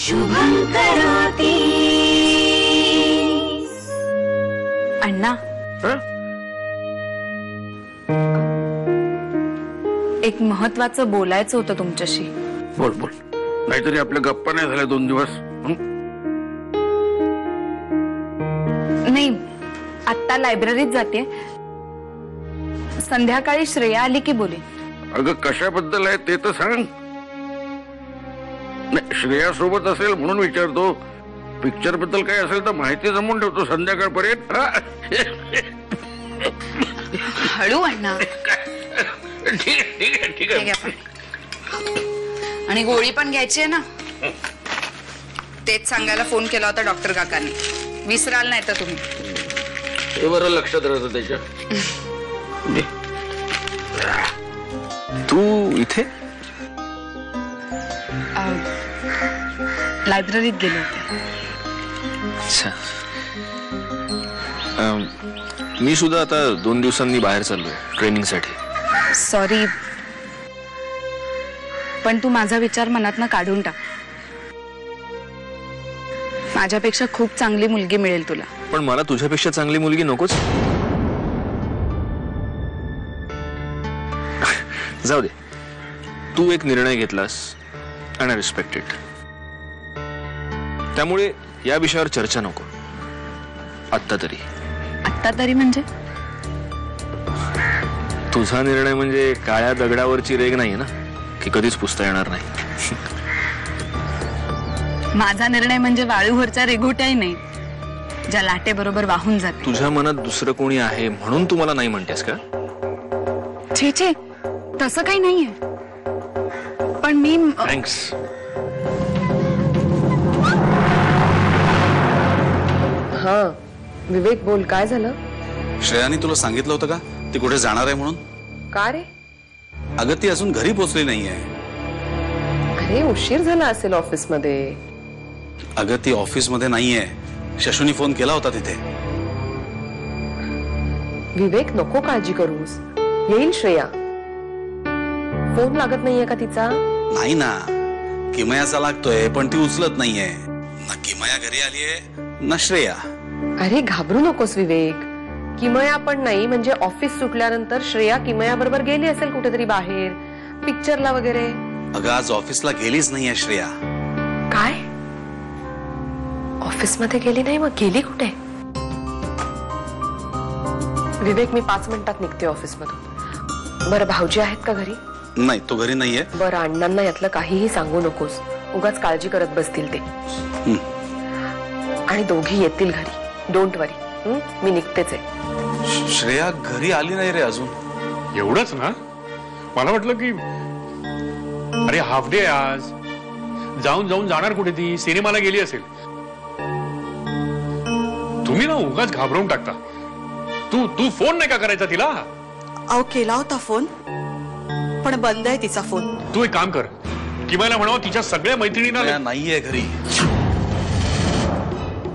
शुभं करोति। अण्णा, एक महत्वाचं बोलायचं होतं तुमच्याशी. बोल बोल, नाहीतरी आपल्या गप्पा नाही झाल्या 2 दिवस. नाही, आत्ता लायब्ररीत जाते. संध्याकाळी श्रेया आली की बोले. अगं कशाबद्दल आहे ते तर सांग. नाही, श्रेया सोबत असेल म्हणून विचारतो. पिक्चर बद्दल काय असेल तर माहिती जमून ठेवतो संध्याकाळपर्यंत. हळू अण्णा. ठीक आहे ठीक आहे ठीक आहे. आणि गोळी पण घ्यायची आहे ना. तेच सांगायला फोन केला होता डॉक्टर काकांनी. विसराल नाही तर तुम्ही. हे बरं लक्षात राहतं त्याच्या. तू इथे? लायब्ररीत गेले होते. अच्छा. मी सुद्धा आता 2 दिवसांनी बाहेर चाललोय ट्रेनिंगसाठी. सॉरी, पण तू माझा विचार मनातनं काढून टाक. माझ्यापेक्षा खूप चांगली मुलगी मिळेल तुला. पण मला तुझ्यापेक्षा चांगली मुलगी नकोच. जाऊ दे, तू एक निर्णय घेतलास आणि रिस्पेक्ट इट. त्यामुळे या विषयावर चर्चा नको आत्ता तरी. आत्ता तरी म्हणजे? तुझा निर्णय म्हणजे काळ्या दगडावरची रेग नाहीये ना, की कधीच पुसता येणार नाही. माझा निर्णय म्हणजे वाळूवरच्या रेघोट्याही नाही, ज्या लाटेबरोबर वाहून जाते. तुझ्या मनात दुसरं कोणी आहे म्हणून तू मला नाही म्हणतेस का? छे छे, तसं काही नाहीये. पण मी थँक्स. हा विवेक, बोल, काय झालं? श्रेयानी तुला सांगितलं होतं का ती कुठे जाणार आहे म्हणून? का रे? अगं ती अजून घरी पोहोचली नाहीये. अरे उशीर झाला असेल ऑफिस मध्ये. अगं ती ऑफिस मध्ये नाहीये. शशूनी फोन केला होता तिथे. विवेक, नको काळजी करूस, येईल श्रेया. फोन लागत नाहीये का तिचा? नाही ना, किमयाचा लागतोय पण ती उचलत नाहीये. ना किमया घरी आलीये ना श्रेया. अरे घाबरू नकोस विवेक. किमया पण नाही म्हणजे ऑफिस सुटल्यानंतर श्रेया किमया बरोबर गेली असेल कुठेतरी बाहेर, पिक्चरला वगैरे. अगं आज ऑफिसला गेलीच नाहीये श्रेया. काय? ऑफिस मध्ये गेली नाही? मग गेली कुठे? विवेक, मी 5 मिनिटात निघते ऑफिस मधून. बरं, भाऊजी आहेत का घरी? नाही, तो घरी नाहीये. बरं, अण्णांना यातलं काहीही सांगू नकोस, उगाच काळजी करत बसतील ते. आणि दोघी येतील घरी, डोंट वरी. मी निघतेच आहे. श्रेया घरी आली नाही रे अजून. एवढंच ना? मला वाटलं की अरे हाफ डे आज, जाऊन जाणार कुठे ती? सिनेमाला गेली असेल. तुम्ही ना उगाच घाबरवून टाकता. तू फोन नाही का करायचा तिला? अहो केला होता फोन, पण बंद आहे तिचा फोन. तू एक काम कर, किंवा म्हणावं तिच्या सगळ्या मैत्रिणींना. नाहीये घरी,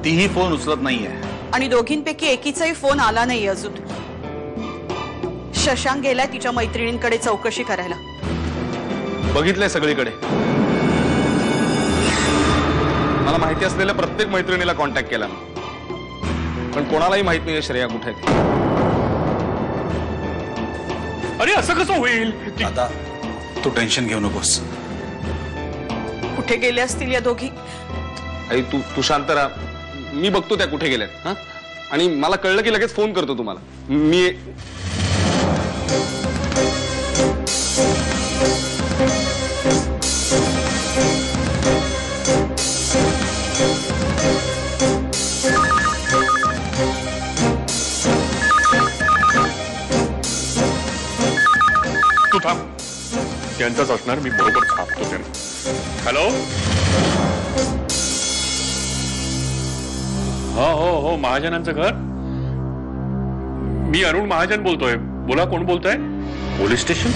तीही फोन उचलत नाहीये. आणि दोघींपैकी एकीचाही फोन आला नाही अजून. शशांक गेलाय तिच्या मैत्रिणींकडे चौकशी करायला. बघितलंय सगळीकडे. मला माहिती असलेल्या प्रत्येक मैत्रिणीला कॉन्टॅक्ट केला, पण कोणालाही माहित नाही श्रेया कुठे आहे. अरे असं कसं होईल? आता तू टेन्शन घेऊ नकोस. कुठे गेले असतील या दोघी? आई तू शांत राहा. मी बघतो त्या कुठे गेल्यात. हा, आणि मला कळलं की लगेच फोन करतो तुम्हाला. मी तू थांब, त्यांचाच असणार. मी बरोबर छापतो त्यांना. हॅलो. हो, महाजनांचं घर. मी अरुण महाजन बोलतोय. बोला, कोण बोलताय? Police station?